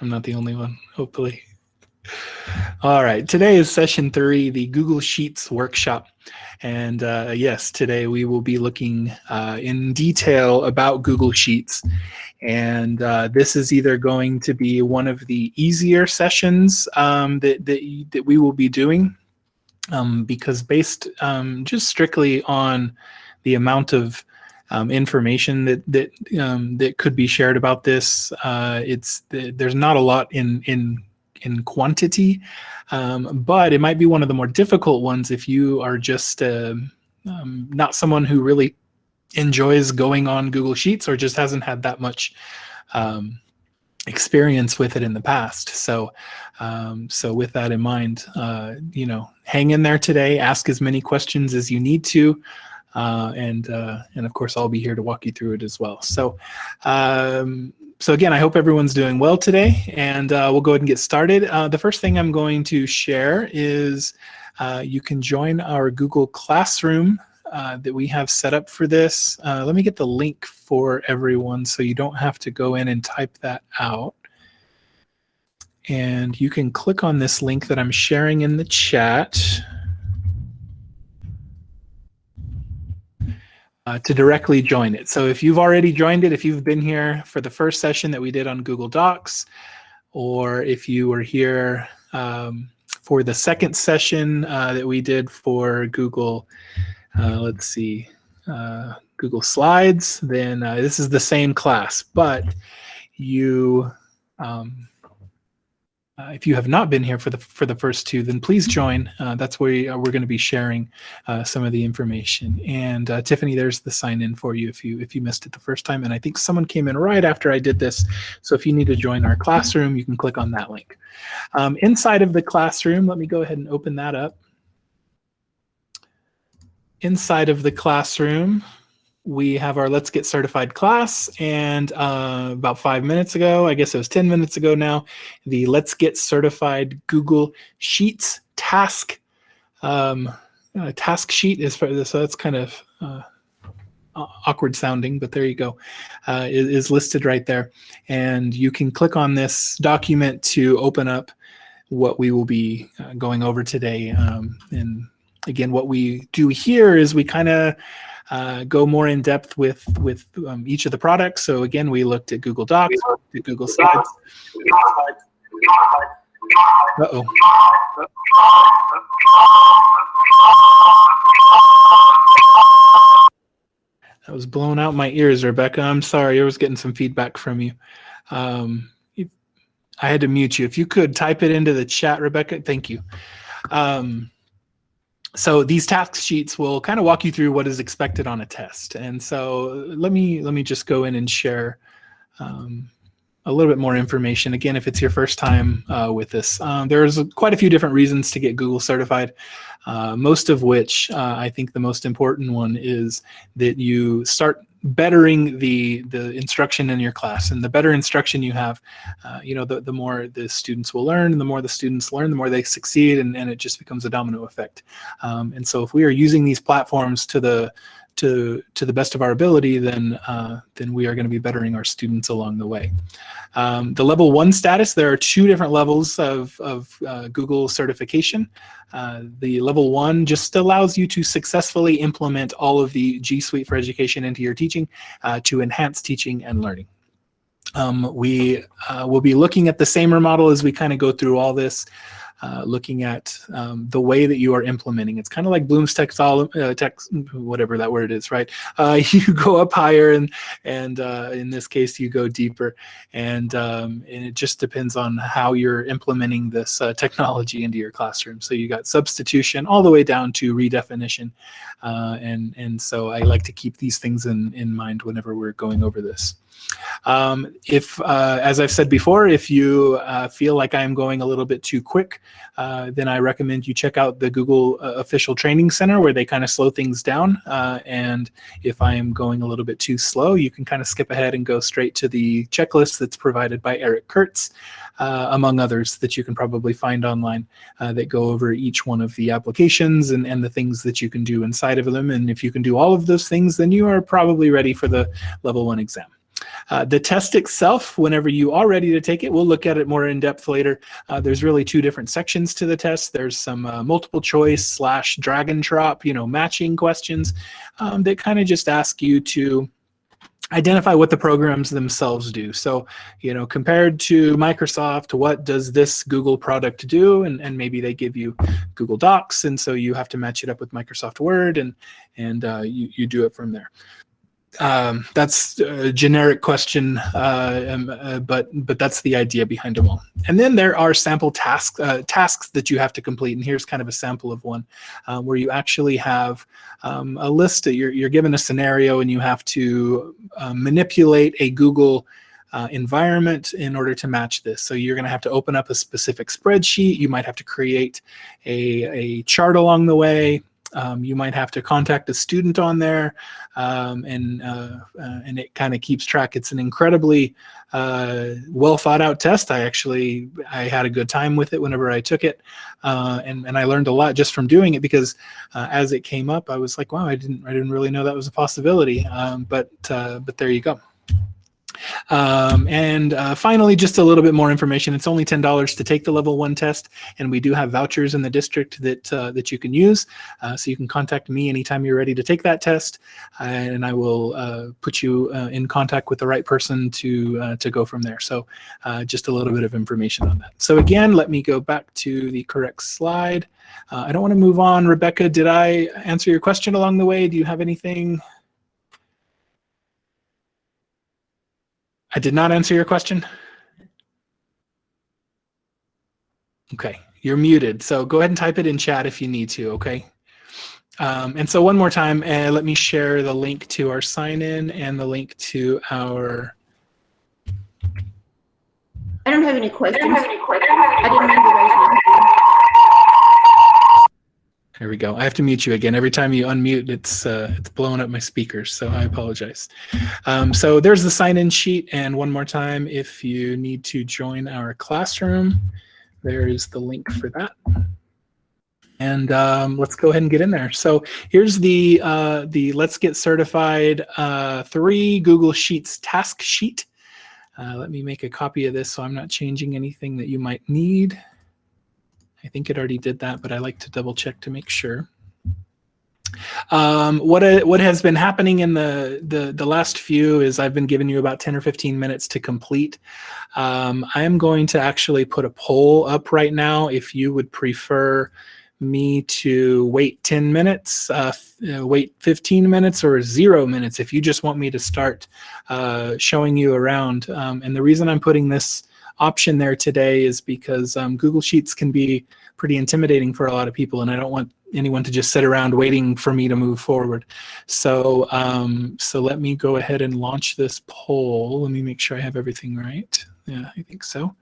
I'm not the only one, hopefully. All right, today is session 3, the Google Sheets workshop. And yes, today we will be looking in detail about Google Sheets. And this is either going to be one of the easier sessions that we will be doing, because based just strictly on the amount of information that could be shared about this, there's not a lot in quantity, but it might be one of the more difficult ones if you are just not someone who really enjoys going on Google Sheets or just hasn't had that much experience with it in the past. So with that in mind, hang in there today, ask as many questions as you need to, and of course I'll be here to walk you through it as well. So again, I hope everyone's doing well today, and we'll go ahead and get started. The first thing I'm going to share is you can join our Google Classroom that we have set up for this. Let me get the link for everyone so you don't have to go in and type that out. And you can click on this link that I'm sharing in the chat to directly join it. So if you've already joined it, if you've been here for the first session that we did on Google Docs, or if you were here for the second session that we did for Google, let's see, Google Slides, then this is the same class. But you, if you have not been here for the first two, then please join. That's where we're going to be sharing some of the information. And Tiffany, there's the sign in for you if you missed it the first time. And I think someone came in right after I did this. So if you need to join our classroom, you can click on that link. Inside of the classroom, let me go ahead and open that up. Inside of the classroom, we have our Let's Get Certified class, and about 5 minutes ago, I guess it was 10 minutes ago now, the Let's Get Certified Google Sheets task sheet is for this, so that's kind of awkward sounding, but there you go, is listed right there. And you can click on this document to open up what we will be going over today. And again, what we do here is we kind of go more in depth with each of the products. So again, we looked at Google Docs, at Google Slides. Uh-oh. That was blowing out my ears, Rebecca. I'm sorry. I was getting some feedback from you. I had to mute you. If you could type it into the chat, Rebecca, thank you. So these task sheets will kind of walk you through what is expected on a test. And so let me just go in and share a little bit more information. Again, if it's your first time with this, there's quite a few different reasons to get Google certified, most of which I think the most important one is that you start bettering the instruction in your class. And the better instruction you have, the more the students will learn, and the more the students learn, the more they succeed, and it just becomes a domino effect. And so if we are using these platforms to the best of our ability, then we are going to be bettering our students along the way. The level 1 status, there are 2 different levels of Google certification. The level 1 just allows you to successfully implement all of the G Suite for Education into your teaching to enhance teaching and learning. We will be looking at the SAMR model as we kind of go through all this. Looking at the way that you are implementing. It's kind of like Bloom's text, whatever that word is, right? You go up higher, and in this case, you go deeper, and it just depends on how you're implementing this technology into your classroom. So you got substitution all the way down to redefinition, and so I like to keep these things in mind whenever we're going over this. As I've said before, if you feel like I'm going a little bit too quick, then I recommend you check out the Google official training center, where they kind of slow things down. And if I am going a little bit too slow, you can kind of skip ahead and go straight to the checklist that's provided by Eric Kurtz, among others that you can probably find online that go over each one of the applications and the things that you can do inside of them. And if you can do all of those things, then you are probably ready for the level 1 exam. The test itself, whenever you are ready to take it, we'll look at it more in depth later. There's really two different sections to the test. There's some multiple choice / drag and drop, matching questions that kind of just ask you to identify what the programs themselves do. So, compared to Microsoft, what does this Google product do? And maybe they give you Google Docs, and so you have to match it up with Microsoft Word, and you do it from there. That's a generic question, but that's the idea behind them all. And then there are sample tasks that you have to complete, and here's kind of a sample of one where you actually have a list. You're given a scenario, and you have to manipulate a Google environment in order to match this. So you're going to have to open up a specific spreadsheet. You might have to create a chart along the way. You might have to contact a student on there, and it kind of keeps track. It's an incredibly well thought out test. I had a good time with it whenever I took it, and I learned a lot just from doing it, because as it came up, I was like, wow, I didn't really know that was a possibility. But there you go. And finally, just a little bit more information. It's only $10 to take the level 1 test, and we do have vouchers in the district that you can use. So you can contact me anytime you're ready to take that test, and I will put you in contact with the right person to go from there. So just a little bit of information on that. So again, let me go back to the correct slide. I don't want to move on. Rebecca, did I answer your question along the way? Do you have anything? I did not answer your question? Okay, you're muted. So go ahead and type it in chat if you need to, okay? And so one more time, let me share the link to our sign-in and the link to our... I don't have any questions. I didn't mean to raise my hand. There we go. I have to mute you again. Every time you unmute, it's blowing up my speakers, so I apologize. So there's the sign-in sheet, and one more time, if you need to join our classroom, there is the link for that. And let's go ahead and get in there. So here's the Let's Get Certified 3 Google Sheets task sheet. Let me make a copy of this so I'm not changing anything that you might need. I think it already did that, but I like to double check to make sure. What has been happening in the last few is I've been giving you about 10 or 15 minutes to complete. I am going to actually put a poll up right now if you would prefer me to wait 10 minutes, wait 15 minutes, or 0 minutes if you just want me to start showing you around. And the reason I'm putting this option there today is because Google Sheets can be pretty intimidating for a lot of people, and I don't want anyone to just sit around waiting for me to move forward. So so let me go ahead and launch this poll. Let me make sure I have everything right. Yeah, I think so.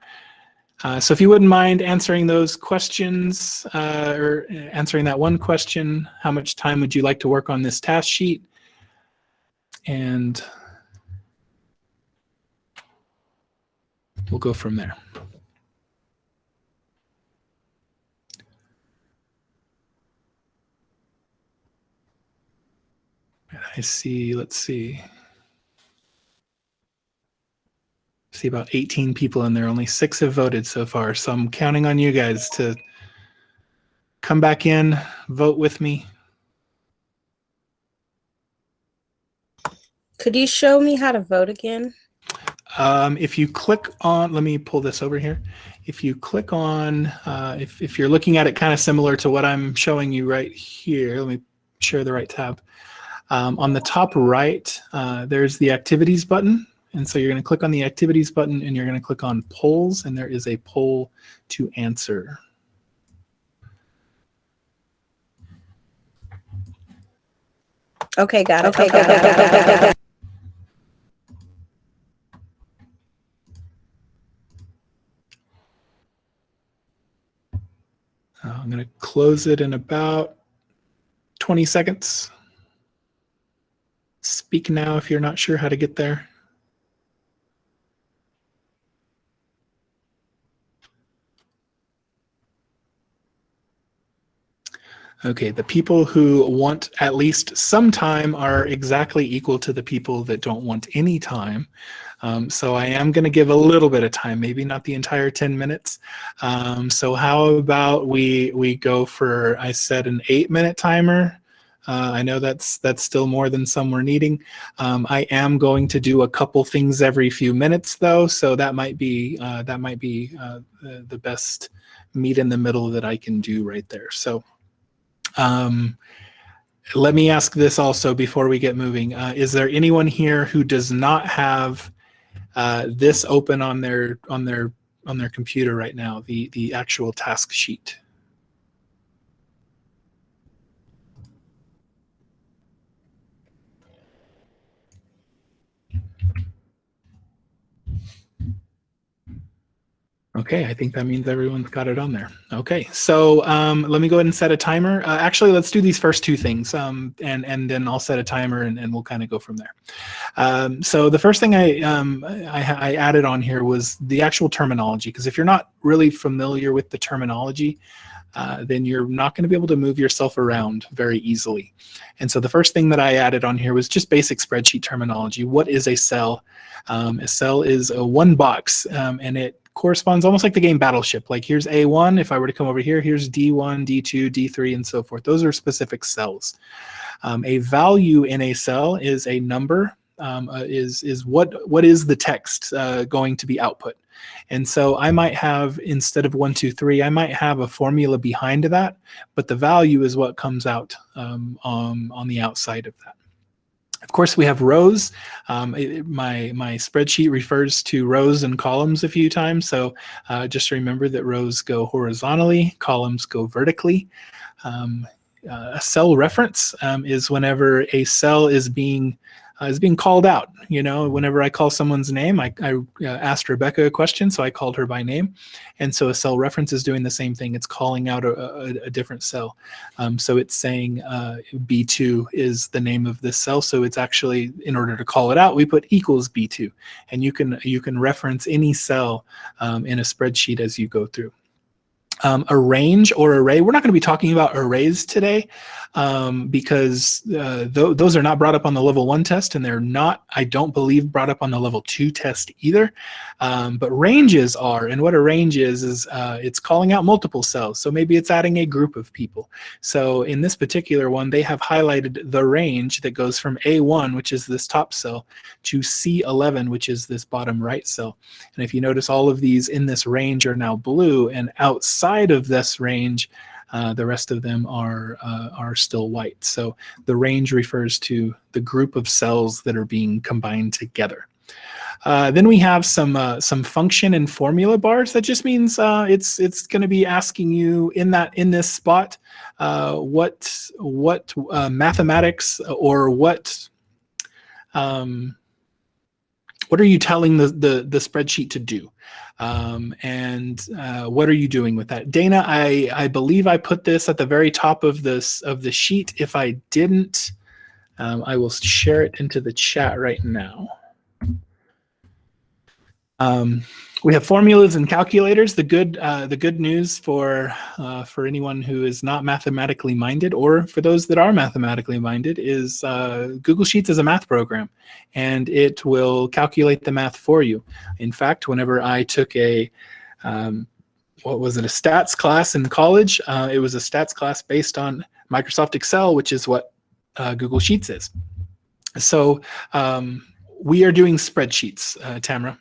So if you wouldn't mind answering those questions, or answering that one question, how much time would you like to work on this task sheet? And we'll go from there. I see, let's see. See about 18 people in there. Only 6 have voted so far. So I'm counting on you guys to come back in, vote with me. Could you show me how to vote again? If you click on, let me pull this over here. If you click on, if you're looking at it kind of similar to what I'm showing you right here, let me share the right tab. On the top right, there's the activities button. And so you're going to click on the activities button, and you're going to click on polls, and there is a poll to answer. Okay, got it. Okay, got it. I'm going to close it in about 20 seconds. Speak now if you're not sure how to get there. Okay, the people who want at least some time are exactly equal to the people that don't want any time. So I am going to give a little bit of time, maybe not the entire 10 minutes. So how about we go for, I set an 8-minute timer. I know that's still more than some were needing. I am going to do a couple things every few minutes though, so that might be the best meet in the middle that I can do right there. So let me ask this also before we get moving. Is there anyone here who does not have this open on their computer right now, the actual task sheet? Okay, I think that means everyone's got it on there. Okay, so let me go ahead and set a timer. Actually, let's do these first two things, and then I'll set a timer, and we'll kind of go from there. So the first thing I added on here was the actual terminology, because if you're not really familiar with the terminology, then you're not going to be able to move yourself around very easily. And so the first thing that I added on here was just basic spreadsheet terminology. What is a cell? A cell is a one box, and it corresponds almost like the game Battleship. Like here's A1, if I were to come over here, here's D1, D2, D3, and so forth. Those are specific cells. A value in a cell is a number, is what is the text going to be output. And so I might have, instead of 1, 2, 3, I might have a formula behind that, but the value is what comes out on the outside of that. Of course, we have rows. My spreadsheet refers to rows and columns a few times, so just remember that rows go horizontally, columns go vertically. A cell reference is whenever a cell is being called out. You know, whenever I call someone's name, I asked Rebecca a question, so I called her by name. And so a cell reference is doing the same thing. It's calling out a different cell. So it's saying B2 is the name of this cell. So it's actually, in order to call it out, we put equals B2. And you can reference any cell in a spreadsheet as you go through. A range or array. We're not going to be talking about arrays today because those are not brought up on the level 1 test, and they're not, I don't believe, brought up on the level 2 test either. But ranges are, and what a range is it's calling out multiple cells. So maybe it's adding a group of people. So in this particular one, they have highlighted the range that goes from A1, which is this top cell, to C11, which is this bottom right cell. And if you notice, all of these in this range are now blue, and outside of this range, the rest of them are still white. So the range refers to the group of cells that are being combined together. Then we have some function and formula bars. That just means it's going to be asking you in this spot what mathematics or what are you telling the spreadsheet to do? And what are you doing with that? Dana, I believe I put this at the very top of the sheet. If I didn't, I will share it into the chat right now. We have formulas and calculators. The good news for anyone who is not mathematically minded, or for those that are mathematically minded, is Google Sheets is a math program, and it will calculate the math for you. In fact, whenever I took a what was it, a stats class in college, it was a stats class based on Microsoft Excel, which is what Google Sheets is. So we are doing spreadsheets, Tamara.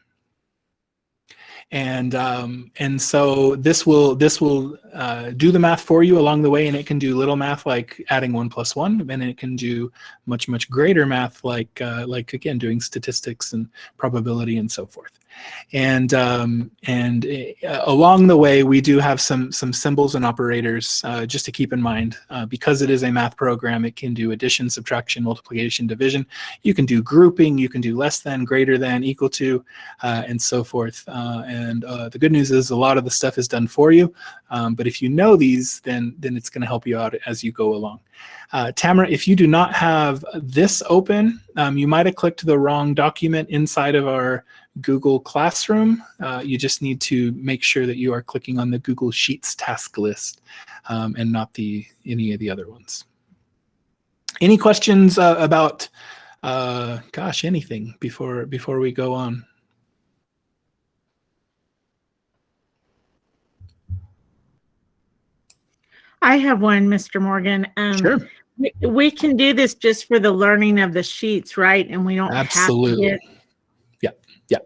And so this will do the math for you along the way, and it can do little math like adding 1 + 1, and it can do much greater math like again doing statistics and probability and so forth. And along the way, we do have some symbols and operators just to keep in mind. Because it is a math program, it can do addition, subtraction, multiplication, division. You can do grouping, you can do less than, greater than, equal to, and so forth. And the good news is a lot of the stuff is done for you. But if you know these, then it's going to help you out as you go along. Tamara, if you do not have this open, you might have clicked the wrong document inside of our Google Classroom, you just need to make sure that you are clicking on the Google Sheets task list and not any of the other ones. Any questions about, gosh, anything before we go on? I have one, Mr. Morgan. Sure. We can do this just for the learning of the sheets, right? And we don't Absolutely. have to get... Yeah.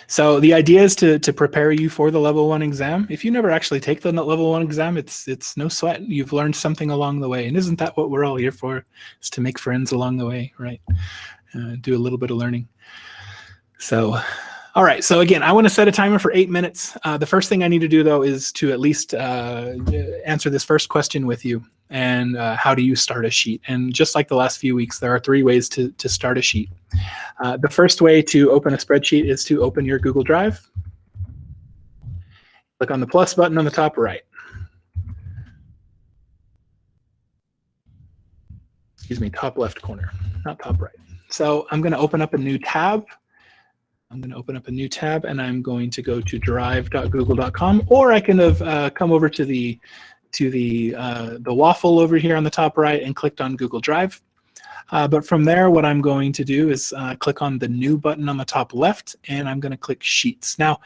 So the idea is to prepare you for the level 1 exam. If you never actually take the level 1 exam, it's no sweat. You've learned something along the way. And isn't that what we're all here for? Is to make friends along the way, right? Do a little bit of learning. So, all right. So again, I want to set a timer for 8 minutes. The first thing I need to do, though, is to at least answer this first question with you. And how do you start a sheet? And just like the last few weeks, there are 3 ways to start a sheet. The first way to open a spreadsheet is to open your Google Drive. Click on the plus button on the top right. Excuse me, top left corner, not top right. So I'm going to open up a new tab. And I'm going to go to drive.google.com, or I can have come over to the waffle over here on the top right and clicked on Google Drive. But from there, what I'm going to do is click on the new button on the top left, and I'm going to click Sheets. Now,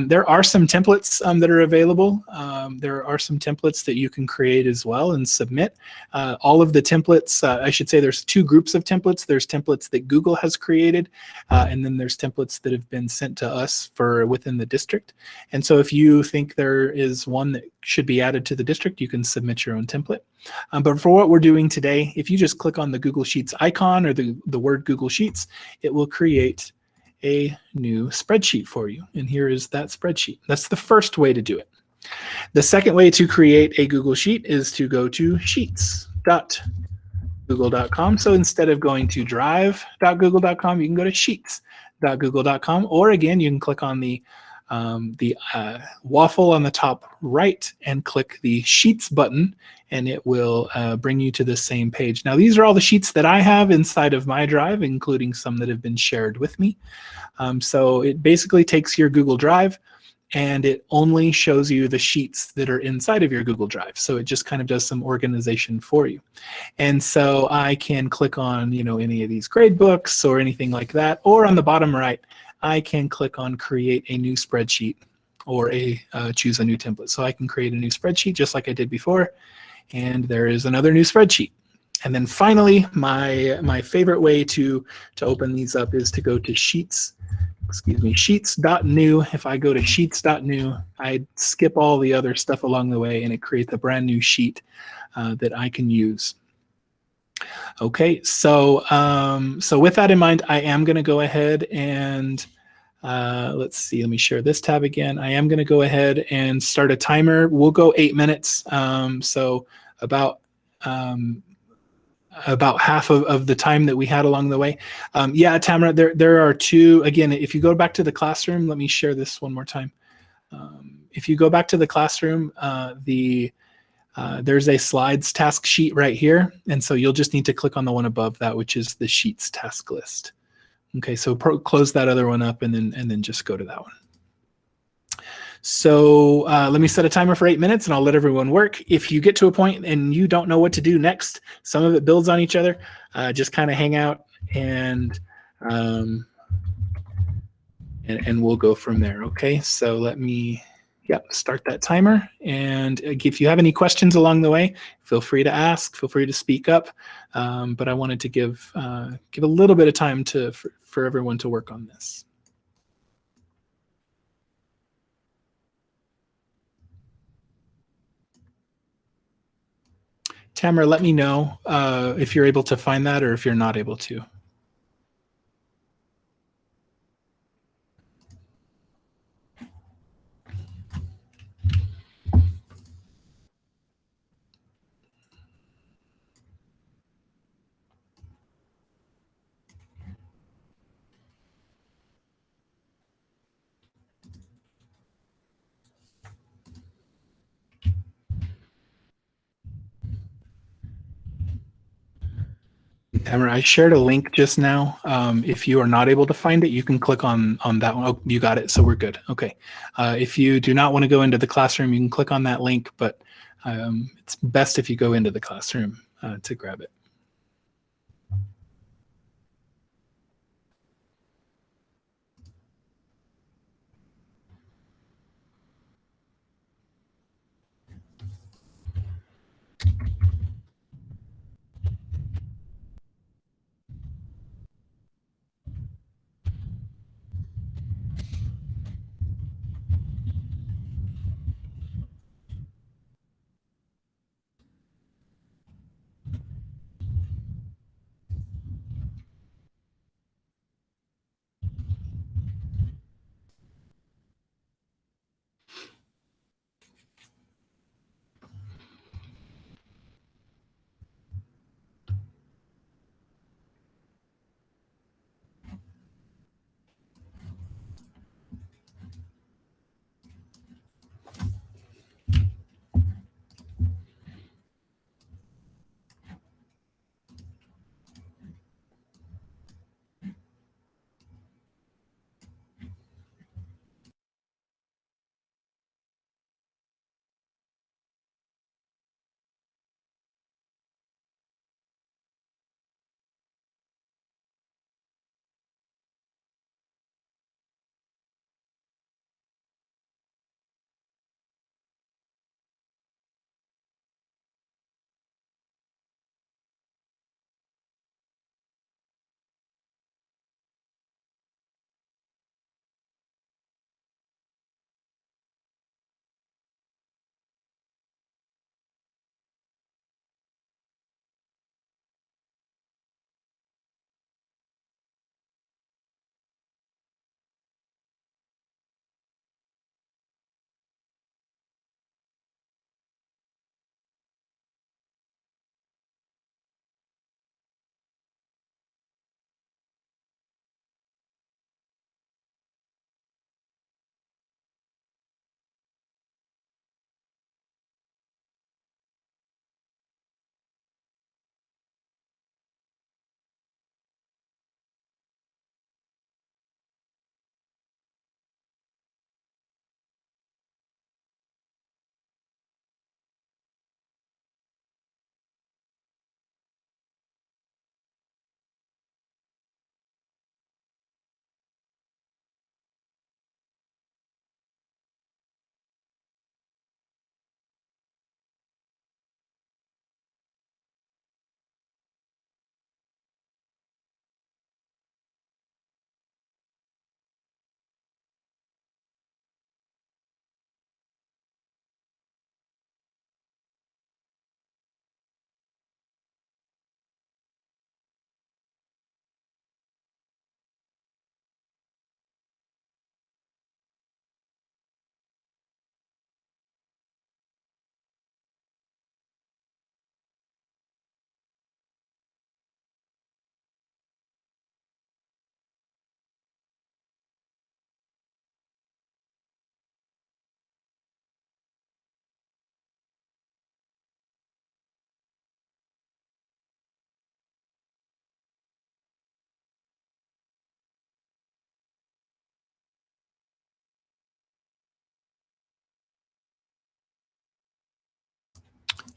there are some templates that are available. There are some templates that you can create as well and submit. All of the templates, I should say there's 2 groups of templates. There's templates that Google has created, and then there's templates that have been sent to us for within the district. And so if you think there is one that should be added to the district, you can submit your own template. But for what we're doing today, if you just click on the Google Sheets icon or the word Google Sheets, it will create a new spreadsheet for you. And here is that spreadsheet. That's the first way to do it. The second way to create a Google Sheet is to go to sheets.google.com. So instead of going to drive.google.com, you can go to sheets.google.com, or again, you can click on the waffle on the top right and click the Sheets button, and it will bring you to the same page. Now, these are all the sheets that I have inside of my drive, including some that have been shared with me. So it basically takes your Google Drive and it only shows you the sheets that are inside of your Google Drive. So it just kind of does some organization for you. And so I can click on, any of these grade books or anything like that, or on the bottom right, I can click on create a new spreadsheet or choose a new template. So I can create a new spreadsheet just like I did before, and there is another new spreadsheet. And then finally, my favorite way to open these up is to go to sheets.new. If I go to sheets.new, I skip all the other stuff along the way, and it creates a brand new sheet that I can use. Okay, so with that in mind, I am going to go ahead and let's see. Let me share this tab again. I am going to go ahead and start a timer. We'll go 8 minutes. So about half of the time that we had along the way. Yeah, Tamara, there are 2. Again, if you go back to the classroom, let me share this one more time. If you go back to the classroom, there's a slides task sheet right here. And so you'll just need to click on the one above that, which is the sheets task list. Okay, so close that other one up and then just go to that one. So let me set a timer for 8 minutes and I'll let everyone work. If you get to a point and you don't know what to do next, some of it builds on each other, just kind of hang out and we'll go from there. Okay, so let me start that timer. And if you have any questions along the way, feel free to ask, feel free to speak up. But I wanted to give a little bit of time for everyone to work on this. Tamara, let me know if you're able to find that or if you're not able to. Tamara, I shared a link just now. If you are not able to find it, you can click on that one. Oh, you got it. So we're good. Okay. If you do not want to go into the classroom, you can click on that link, but it's best if you go into the classroom to grab it.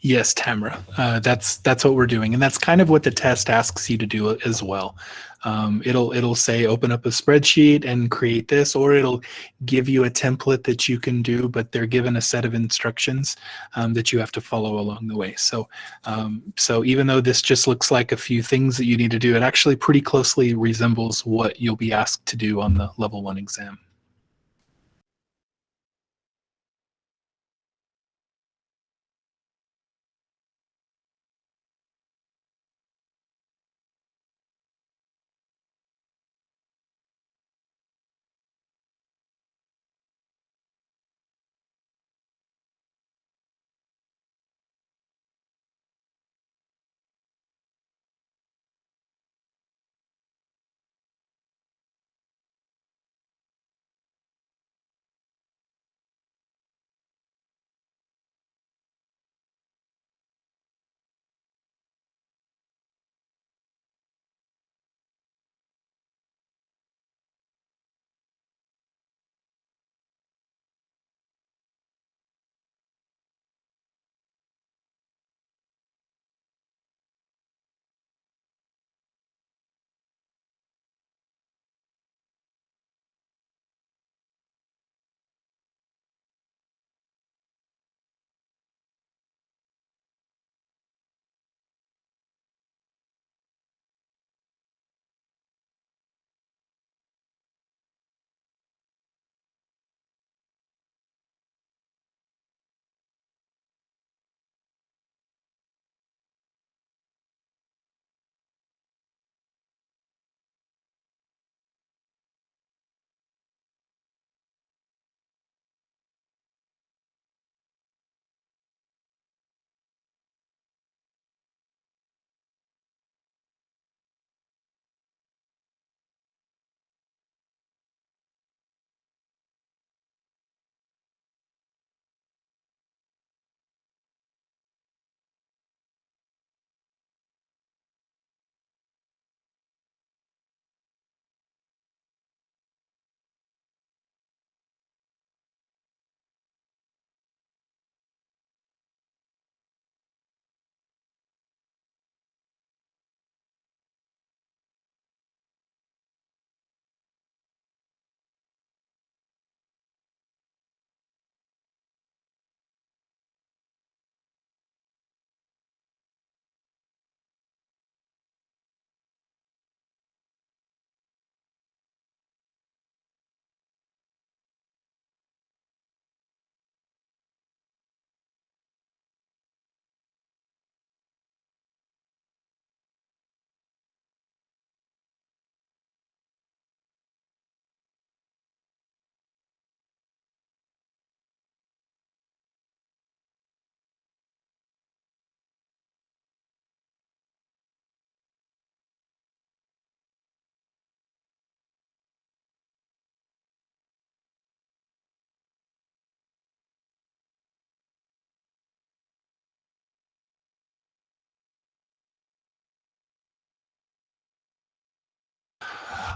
Yes, Tamara. That's what we're doing, and that's kind of what the test asks you to do as well. It'll say open up a spreadsheet and create this, or it'll give you a template that you can do, but they're given a set of instructions that you have to follow along the way. So even though this just looks like a few things that you need to do, it actually pretty closely resembles what you'll be asked to do on the level 1 exam.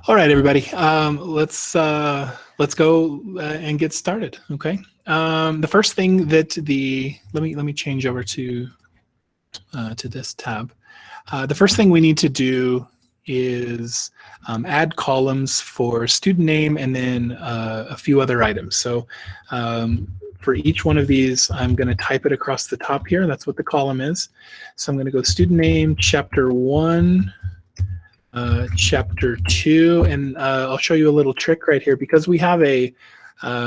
All right, everybody. Let's go and get started. Okay. The first thing that let me change over to this tab. The first thing we need to do is add columns for student name and then a few other items. So for each one of these, I'm going to type it across the top here. That's what the column is. So I'm going to go student name, chapter 1, chapter 2, and I'll show you a little trick right here. Because we have a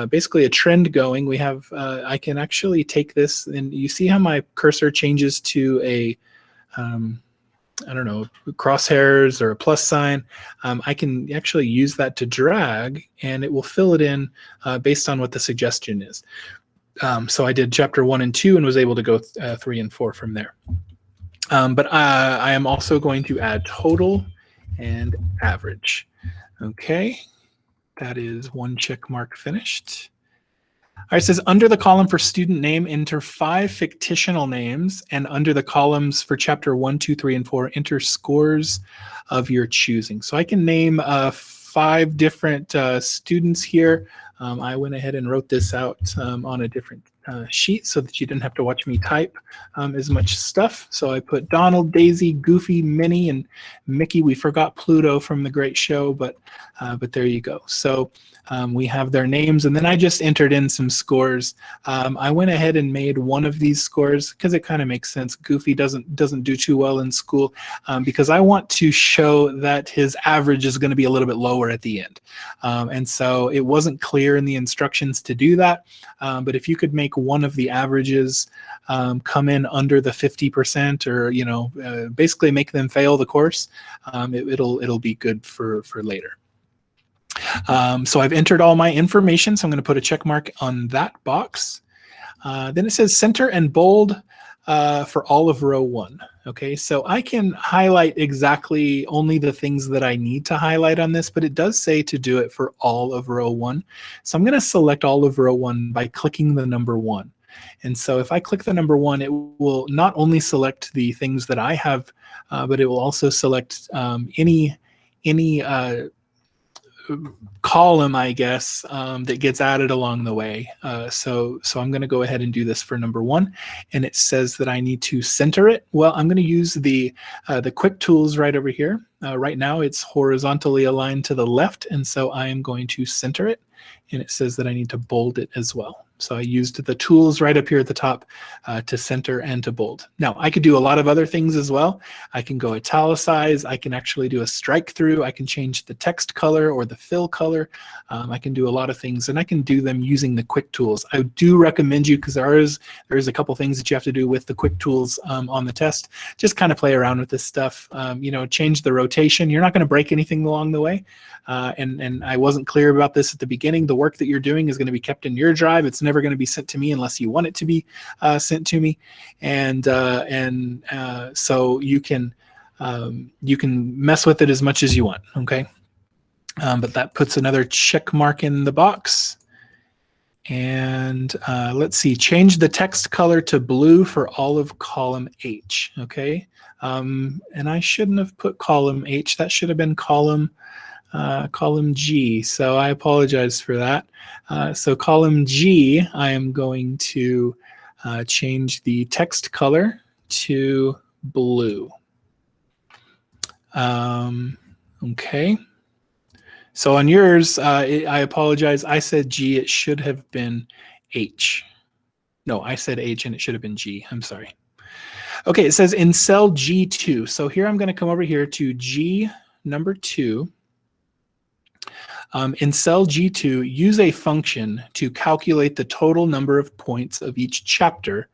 basically a trend going, we have I can actually take this, and you see how my cursor changes to a I don't know, crosshairs or a plus sign. I can actually use that to drag, and it will fill it in based on what the suggestion is. So I did chapter 1 and 2 and was able to go 3 and 4 from there. But I am also going to add total and average. Okay, that is one check mark finished. All right, it says under the column for student name, enter 5 fictional names, and under the columns for chapter 1, 2, 3, and 4, enter scores of your choosing. So I can name 5 different students here. I went ahead and wrote this out on a different sheet so that you didn't have to watch me type as much stuff. So I put Donald, Daisy, Goofy, Minnie, and Mickey. We forgot Pluto from the Great Show, but there you go. So we have their names, and then I just entered in some scores. I went ahead and made one of these scores because it kind of makes sense. Goofy doesn't do too well in school because I want to show that his average is going to be a little bit lower at the end. And so it wasn't clear in the instructions to do that. But if you could make one of the averages come in under the 50%, or basically make them fail the course, it'll be good for later. So I've entered all my information, so I'm going to put a check mark on that box. Then it says center and bold for all of row 1. Okay, so I can highlight exactly only the things that I need to highlight on this, but it does say to do it for all of row 1. So I'm going to select all of row 1 by clicking the number 1. And so if I click the number 1, it will not only select the things that I have, but it will also select any column, I guess, that gets added along the way. So I'm going to go ahead and do this for number 1, and it says that I need to center it. Well, I'm going to use the quick tools right over here. Right now it's horizontally aligned to the left, and so I am going to center it, and it says that I need to bold it as well. So I used the tools right up here at the top to center and to bold. Now, I could do a lot of other things as well. I can go italicize. I can actually do a strike through. I can change the text color or the fill color. I can do a lot of things, and I can do them using the quick tools. I do recommend you, because there is a couple things that you have to do with the quick tools on the test. Just kind of play around with this stuff. Change the rotation. You're not going to break anything along the way. And I wasn't clear about this at the beginning. The work that you're doing is going to be kept in your drive. It's never going to be sent to me unless you want it to be sent to me. And so you can mess with it as much as you want. Okay. But that puts another check mark in the box. And let's see, change the text color to blue for all of column H. Okay. And I shouldn't have put column H. That should have been column G. So I apologize for that. So column G, I am going to change the text color to blue. Okay. So on yours, I apologize. I said G. It should have been H. No, I said H and it should have been G. I'm sorry. Okay, it says in cell G2. So here I'm going to come over here to G number 2. In cell G2, use a function to calculate the total number of points of each chapter.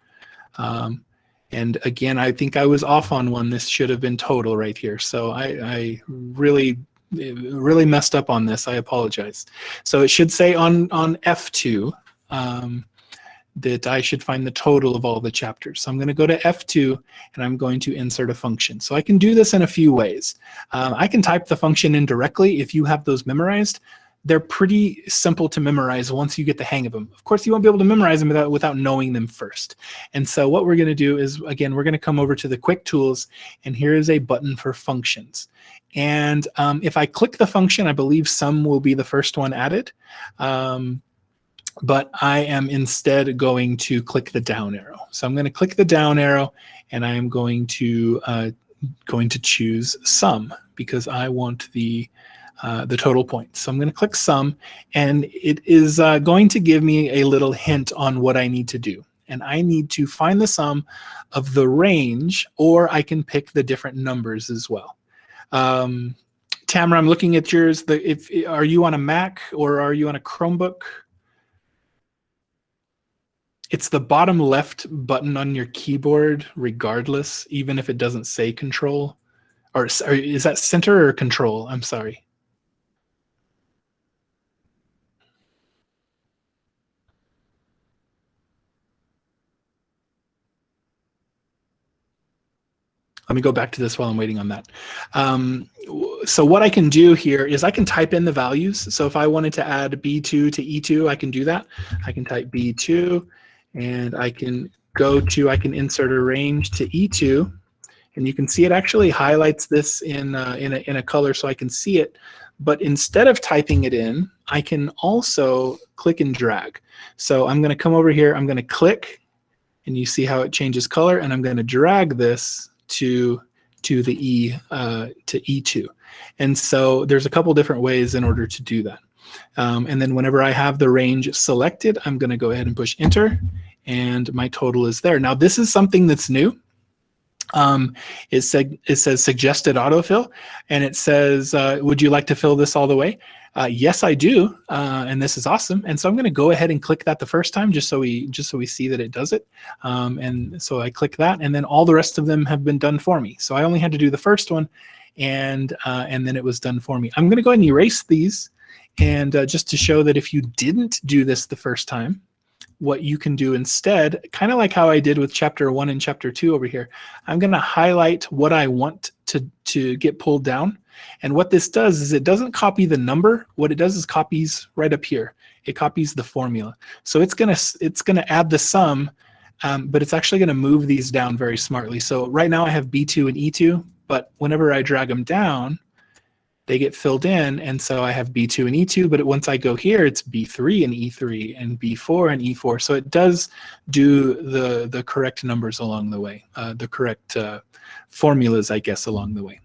And again, I think I was off on one. This should have been total right here. So I really messed up on this. I apologize. So it should say on F2 that I should find the total of all the chapters. So I'm going to go to F2 and I'm going to insert a function. So I can do this in a few ways. I can type the function in directly if you have those memorized. they're pretty simple to memorize once you get the hang of them. Of course, you won't be able to memorize them without knowing them first. And so what we're going to do is, again, we're going to come over to the quick tools, and here is a button for functions. And if I click the function, I believe sum will be the first one added. But I am instead going to click the down arrow. So I'm going to click the down arrow, and I am going to choose sum because I want the total points. So I'm going to click sum, and it is going to give me a little hint on what I need to do. And I need to find the sum of the range, or I can pick the different numbers as well. Tamara, I'm looking at yours. Are you on a Mac or are you on a Chromebook? It's the bottom left button on your keyboard, regardless, even if it doesn't say control. Or is that center or control? I'm sorry. Let me go back to this while I'm waiting on that. So what I can do here is I can type in the values. So if I wanted to add B2 to E2, I can do that. I can type B2, and I can insert a range to E2. And you can see it actually highlights this in a color so I can see it. But instead of typing it in, I can also click and drag. So I'm going to come over here, I'm going to click, and you see how it changes color, and I'm going to drag this to E2. And so there's a couple different ways in order to do that. And then whenever I have the range selected, I'm going to go ahead and push enter, and my total is there. Now this is something that's new. It says suggested autofill, and it says, would you like to fill this all the way? Yes, I do, and this is awesome. And so I'm going to go ahead and click that the first time, just so we see that it does it. And so I click that, and then all the rest of them have been done for me. So I only had to do the first one, and then it was done for me. I'm going to go ahead and erase these, and just to show that if you didn't do this the first time, what you can do instead, kind of like how I did with chapter 1 and chapter 2 over here, I'm going to highlight what I want to get pulled down. And what this does is it doesn't copy the number. What it does is copies right up here. It copies the formula. So it's gonna add the sum, but it's actually going to move these down very smartly. So right now I have B2 and E2, but whenever I drag them down, they get filled in, and so I have B2 and E2, but once I go here, it's B3 and E3 and B4 and E4. So it does do the correct numbers along the way, the correct formulas, I guess, along the way.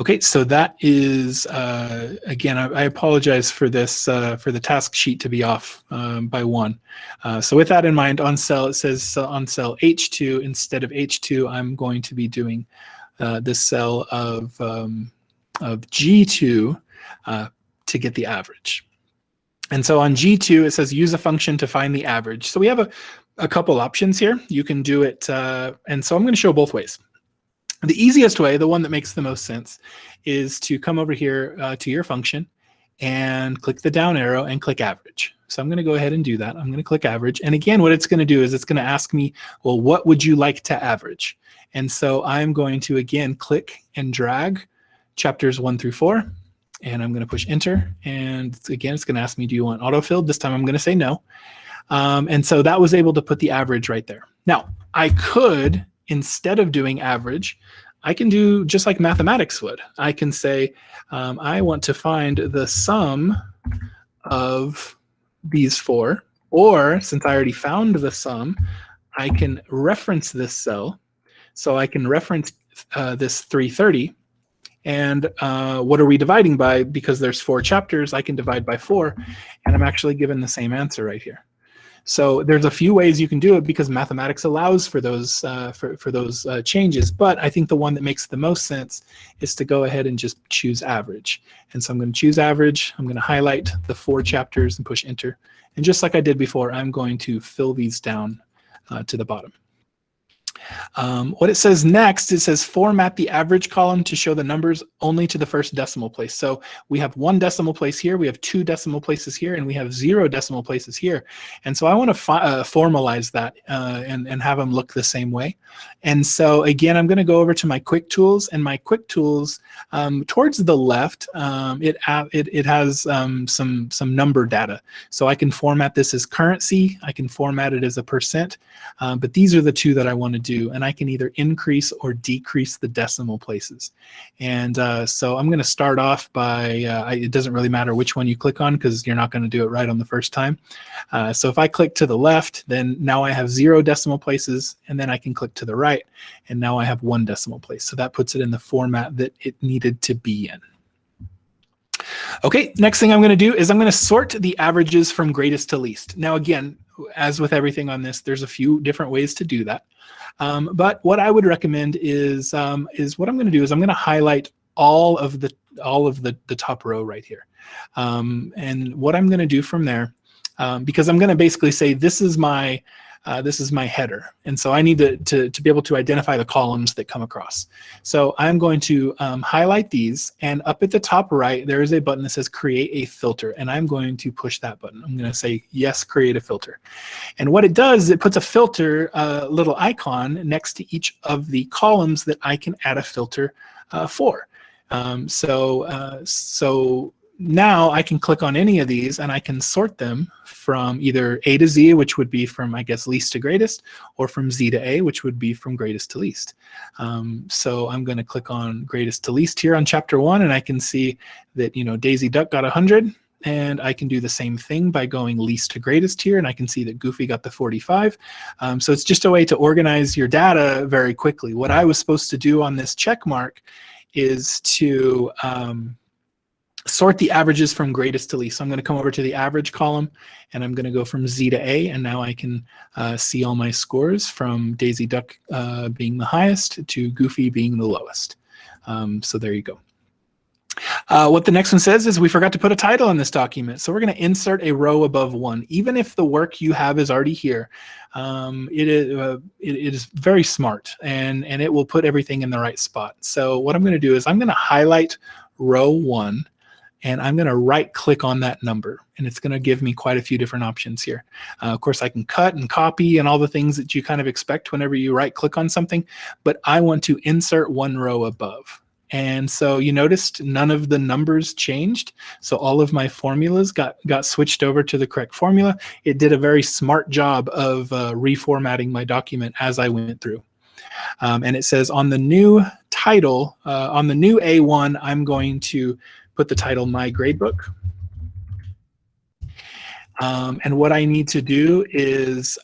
Okay, so that is, again, I apologize for this, for the task sheet to be off by 1. So with that in mind, on cell, it says on cell H2, instead of H2, I'm going to be doing this cell of G2 to get the average. And so on G2, it says use a function to find the average. So we have a couple options here. You can do it, and so I'm going to show both ways. The easiest way, the one that makes the most sense, is to come over here to your function and click the down arrow and click average. So I'm going to go ahead and do that. I'm going to click average. And again, what it's going to do is it's going to ask me, well, what would you like to average? And so I'm going to, again, click and drag chapters 1 through 4. And I'm going to push enter. And again, it's going to ask me, do you want autofilled? This time I'm going to say no. And so that was able to put the average right there. Now, I could, instead of doing average, I can do just like mathematics would. I can say, I want to find the sum of these 4, or since I already found the sum, I can reference this cell. So I can reference this 330. And what are we dividing by? Because there's 4 chapters, I can divide by 4, and I'm actually given the same answer right here. So there's a few ways you can do it because mathematics allows for those changes. But I think the one that makes the most sense is to go ahead and just choose average. And so I'm going to choose average. I'm going to highlight the 4 chapters and push enter. And just like I did before, I'm going to fill these down to the bottom. What it says next, it says format the average column to show the numbers only to the first decimal place. So we have 1 decimal place here, we have 2 decimal places here, and we have 0 decimal places here. And so I want to formalize that and have them look the same way. And so again, I'm going to go over to my quick tools, and my quick tools towards the left, it has some number data. So I can format this as currency, I can format it as a percent, but these are the 2 that I want to do, and I can either increase or decrease the decimal places. And so I'm going to start off by, it doesn't really matter which one you click on because you're not going to do it right on the first time. So if I click to the left, then now I have 0 decimal places, and then I can click to the right, and now I have 1 decimal place. So that puts it in the format that it needed to be in. Okay, next thing I'm going to do is I'm going to sort the averages from greatest to least. Now again, as with everything on this, there's a few different ways to do that. But what I would recommend is what I'm going to do is I'm going to highlight all of the top row right here. And what I'm going to do from there, because I'm going to basically say this is my header, and so I need to be able to identify the columns that come across. So I'm going to highlight these, and up at the top right there is a button that says create a filter, and I'm going to push that button. I'm going to say yes, create a filter. And what it does is it puts a filter little icon next to each of the columns that I can add a filter for. So now I can click on any of these and I can sort them from either A to Z, which would be from, I guess, least to greatest, or from Z to A, which would be from greatest to least. So I'm going to click on greatest to least here on chapter 1, and I can see that, you know, Daisy Duck got 100, and I can do the same thing by going least to greatest here, and I can see that Goofy got the 45. So it's just a way to organize your data very quickly. What I was supposed to do on this check mark is to sort the averages from greatest to least. So I'm going to come over to the average column, and I'm going to go from Z to A, and now I can see all my scores from Daisy Duck being the highest to Goofy being the lowest. So there you go. What the next one says is we forgot to put a title in this document. So we're going to insert a row above 1. Even if the work you have is already here, it is very smart, and it will put everything in the right spot. So what I'm going to do is I'm going to highlight row 1, and I'm going to right click on that number, and it's going to give me quite a few different options here. Of course, I can cut and copy and all the things that you kind of expect whenever you right click on something, but I want to insert 1 row above. And so you noticed none of the numbers changed. So all of my formulas got switched over to the correct formula. It did a very smart job of reformatting my document as I went through. And it says on the new title, on the new A1, I'm going to put the title My Gradebook. And what I need to do is,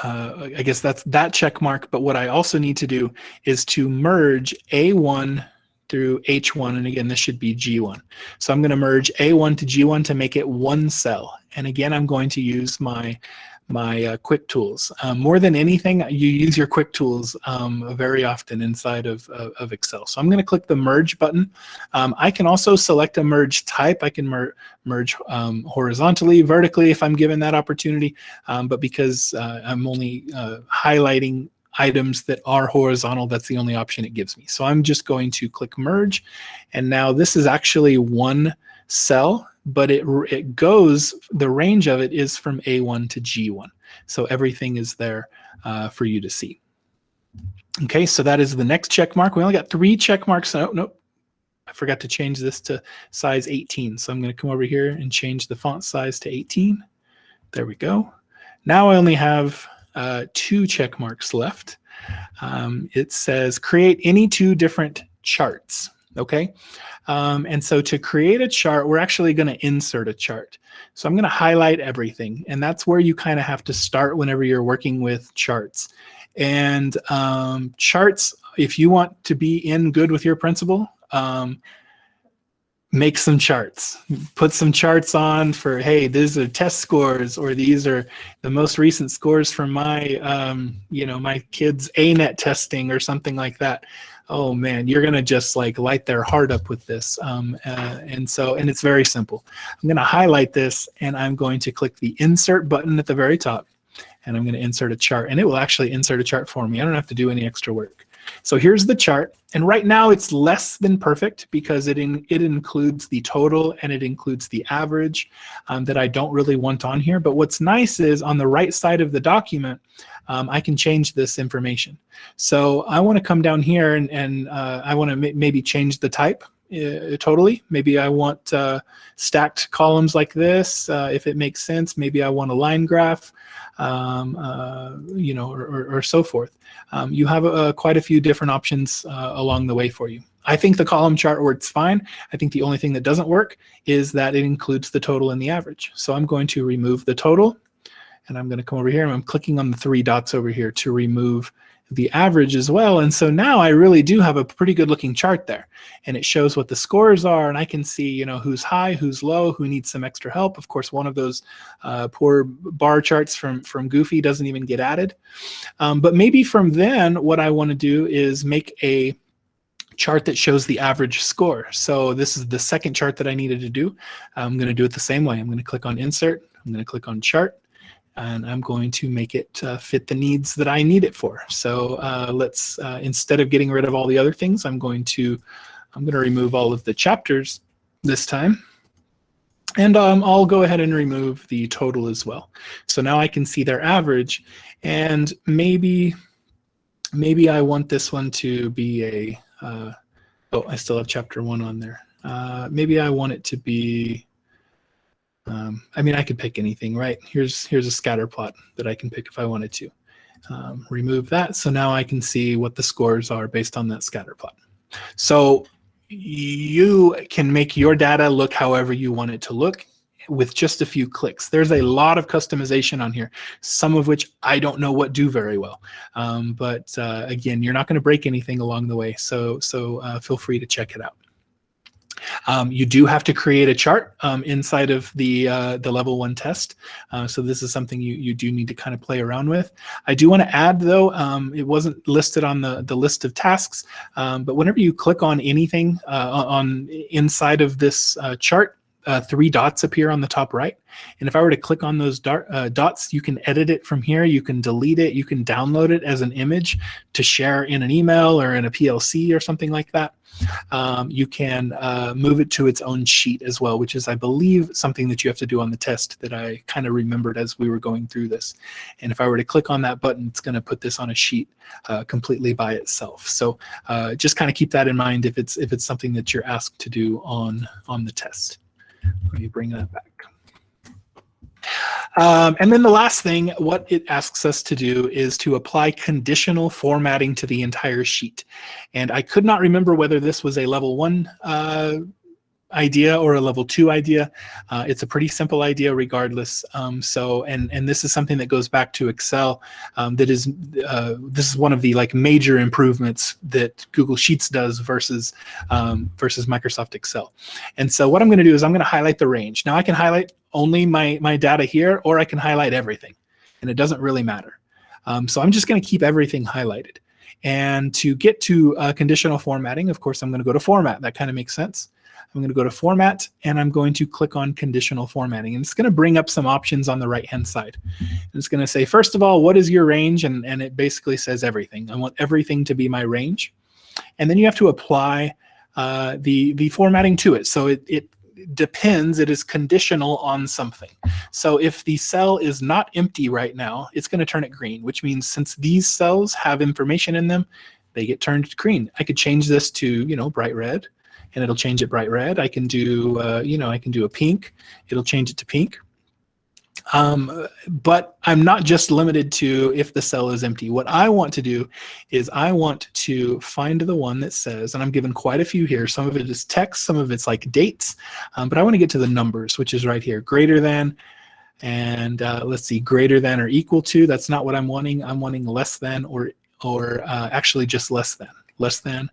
I guess that's that check mark, but what I also need to do is to merge A1 through H1, and again, this should be G1. So I'm going to merge A1 to G1 to make it 1 cell. And again, I'm going to use my quick tools. More than anything, you use your quick tools very often inside of Excel. So I'm going to click the merge button. I can also select a merge type. I can merge horizontally, vertically if I'm given that opportunity, but because I'm only highlighting items that are horizontal, that's the only option it gives me. So I'm just going to click merge, and now this is actually 1 cell, but it goes, the range of it is from A1 to G1. So everything is there for you to see. Okay, so that is the next check mark. We only got 3 check marks. Oh, nope. I forgot to change this to size 18. So I'm going to come over here and change the font size to 18. There we go. Now I only have 2 check marks left. It says create any 2 different charts. Okay, and so to create a chart, we're actually going to insert a chart. So I'm going to highlight everything, and that's where you kind of have to start whenever you're working with charts. And charts, if you want to be in good with your principal, make some charts. Put some charts on for, hey, these are test scores, or these are the most recent scores from my, you know, my kids' ANET testing or something like that. Oh man, you're gonna just like light their heart up with this. And it's very simple. I'm gonna highlight this, and I'm going to click the insert button at the very top. and I'm going to insert a chart, and it will actually insert a chart for me. I don't have to do any extra work. So here's the chart, and right now it's less than perfect because it includes the total and it includes the average that I don't really want on here. But what's nice is on the right side of the document, I can change this information. So I want to come down here and I want to maybe change the type totally. Maybe I want stacked columns like this, if it makes sense. Maybe I want a line graph, you know, or so forth. You have quite a few different options along the way for you. I think the column chart works fine. I think the only thing that doesn't work is that it includes the total and the average. So I'm going to remove the total, and I'm going to come over here and I'm clicking on the 3 dots over here to remove the average as well. And so now I really do have a pretty good looking chart there, and it shows what the scores are, and I can see, you know, who's high, who's low, who needs some extra help. Of course, one of those poor bar charts from Goofy doesn't even get added. But maybe from then what I want to do is make a chart that shows the average score. So this is the second chart that I needed to do. I'm going to do it the same way. I'm going to click on Insert. I'm going to click on Chart, and I'm going to make it fit the needs that I need it for. So let's, instead of getting rid of all the other things, I'm going to remove all of the chapters this time. And I'll go ahead and remove the total as well. So now I can see their average, and maybe I want this one to be a, oh, I still have chapter 1 on there. Maybe I want it to be, I mean, I could pick anything, right? Here's a scatter plot that I can pick if I wanted to. Remove that, so now I can see what the scores are based on that scatter plot. So you can make your data look however you want it to look with just a few clicks. There's a lot of customization on here, some of which I don't know what do very well. But again, you're not going to break anything along the way, so feel free to check it out. You do have to create a chart inside of the level 1 test. So this is something you do need to kind of play around with. I do want to add though, it wasn't listed on the list of tasks, but whenever you click on anything on inside of this chart, 3 dots appear on the top right. And if I were to click on those dots, you can edit it from here. You can delete it. You can download it as an image to share in an email or in a PLC or something like that. You can move it to its own sheet as well, which is, I believe, something that you have to do on the test that I kind of remembered as we were going through this. And if I were to click on that button, it's going to put this on a sheet completely by itself. So just kind of keep that in mind if it's something that you're asked to do on the test. Let me bring that back. And then the last thing, what it asks us to do is to apply conditional formatting to the entire sheet. And I could not remember whether this was a level 1 idea or a level 2 idea. It's a pretty simple idea regardless. And this is something that goes back to Excel. This is one of the major improvements that Google Sheets does versus Microsoft Excel. And so what I'm going to do is I'm going to highlight the range. Now I can highlight only my data here, or I can highlight everything, and it doesn't really matter. So I'm just going to keep everything highlighted. And to get to conditional formatting, of course, I'm going to go to Format. That kind of makes sense. I'm going to go to Format, and I'm going to click on Conditional Formatting. And it's going to bring up some options on the right-hand side. And it's going to say, first of all, what is your range? And it basically says everything. I want everything to be my range. And then you have to apply the formatting to it. So it depends. It is conditional on something. So if the cell is not empty right now, it's going to turn it green, which means since these cells have information in them, they get turned green. I could change this to, bright red, and it'll change it bright red. I can do, I can do a pink. It'll change it to pink. But I'm not just limited to if the cell is empty. What I want to do is I want to find the one that says, and I'm given quite a few here. Some of it is text, some of it's like dates, but I want to get to the numbers, which is right here, greater than, and let's see, greater than or equal to. That's not what I'm wanting. I'm wanting less than or actually just less than.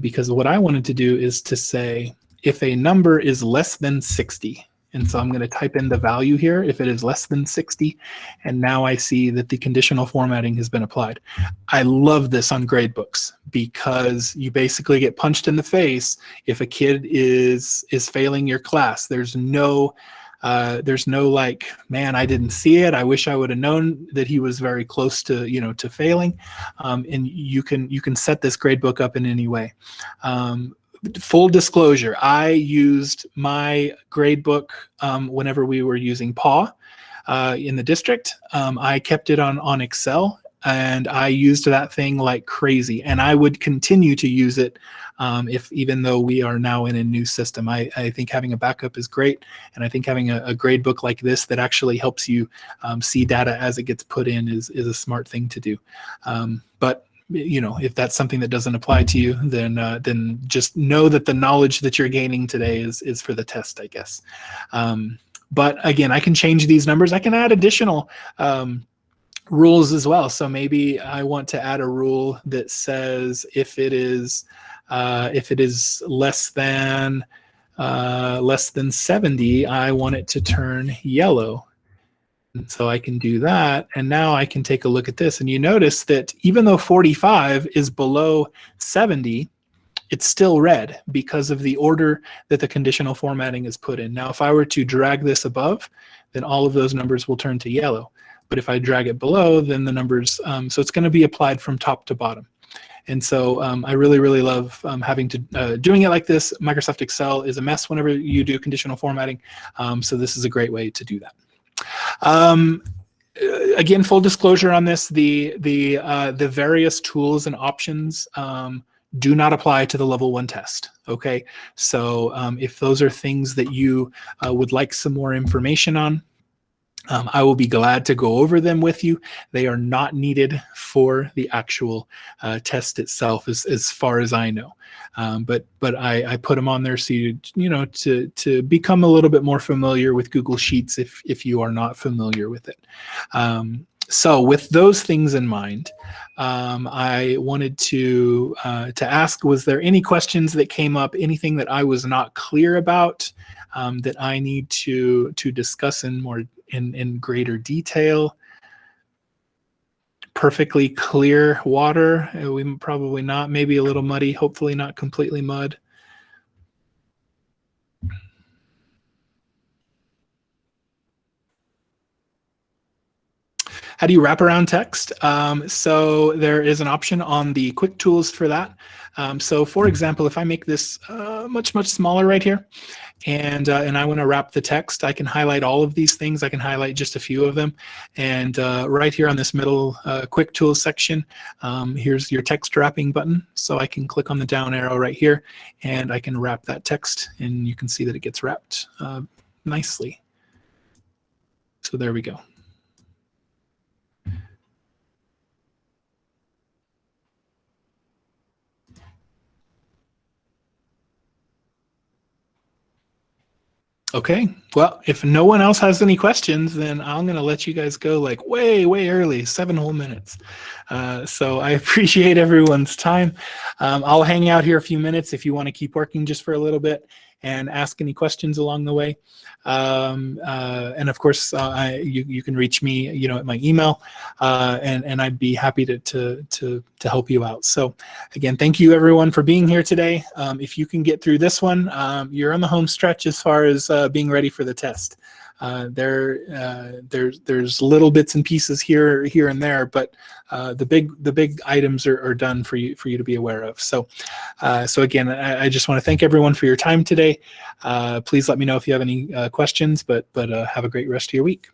Because what I wanted to do is to say if a number is less than 60, and so I'm going to type in the value here if it is less than 60, and now I see that the conditional formatting has been applied. I love this on gradebooks because you basically get punched in the face if a kid is failing your class. There's no There's no like, man, I didn't see it. I wish I would have known that he was very close to, to failing. And you can set this gradebook up in any way. Full disclosure, I used my gradebook whenever we were using PAW in the district. I kept it on Excel, and I used that thing like crazy, and I would continue to use it even though we are now in a new system. I think having a backup is great, and I think having a grade book like this that actually helps you see data as it gets put in is a smart thing to do. But if that's something that doesn't apply to you, then just know that the knowledge that you're gaining today is for the test, I guess. But again, I can change these numbers. I can add additional rules as well. So maybe I want to add a rule that says if it is less than 70, I want it to turn yellow. And so I can do that, and now I can take a look at this, and you notice that even though 45 is below 70, it's still red because of the order that the conditional formatting is put in. Now, if I were to drag this above, then all of those numbers will turn to yellow. But if I drag it below, then the numbers, so it's going to be applied from top to bottom. And so I really, really love having to doing it like this. Microsoft Excel is a mess whenever you do conditional formatting, so this is a great way to do that. Again, full disclosure on this: the various tools and options do not apply to the level 1 test. Okay, so if those are things that you would like some more information on, I will be glad to go over them with you. They are not needed for the actual test itself, as far as I know. But I put them on there so to become a little bit more familiar with Google Sheets if you are not familiar with it. So with those things in mind, I wanted to ask: was there any questions that came up? Anything that I was not clear about that I need to discuss in greater detail? Perfectly clear water? We probably not. Maybe a little muddy. Hopefully not completely mud. How do you wrap around text? So there is an option on the quick tools for that. So for example, if I make this much smaller right here, and I want to wrap the text, I can highlight all of these things. I can highlight just a few of them, and right here on this middle quick tools section, here's your text wrapping button. So I can click on the down arrow right here, and I can wrap that text, and you can see that it gets wrapped nicely. So there we go. Okay, well, if no one else has any questions, then I'm going to let you guys go like way early, 7 whole minutes. So I appreciate everyone's time. I'll hang out here a few minutes if you want to keep working just for a little bit and ask any questions along the way. And of course, you can reach me, at my email, and I'd be happy to help you out. So again, thank you everyone for being here today. If you can get through this one, you're on the home stretch as far as being ready for the test. There's little bits and pieces here and there, but the big items are done for you to be aware of. So again, I just want to thank everyone for your time today. Please let me know if you have any questions, but have a great rest of your week.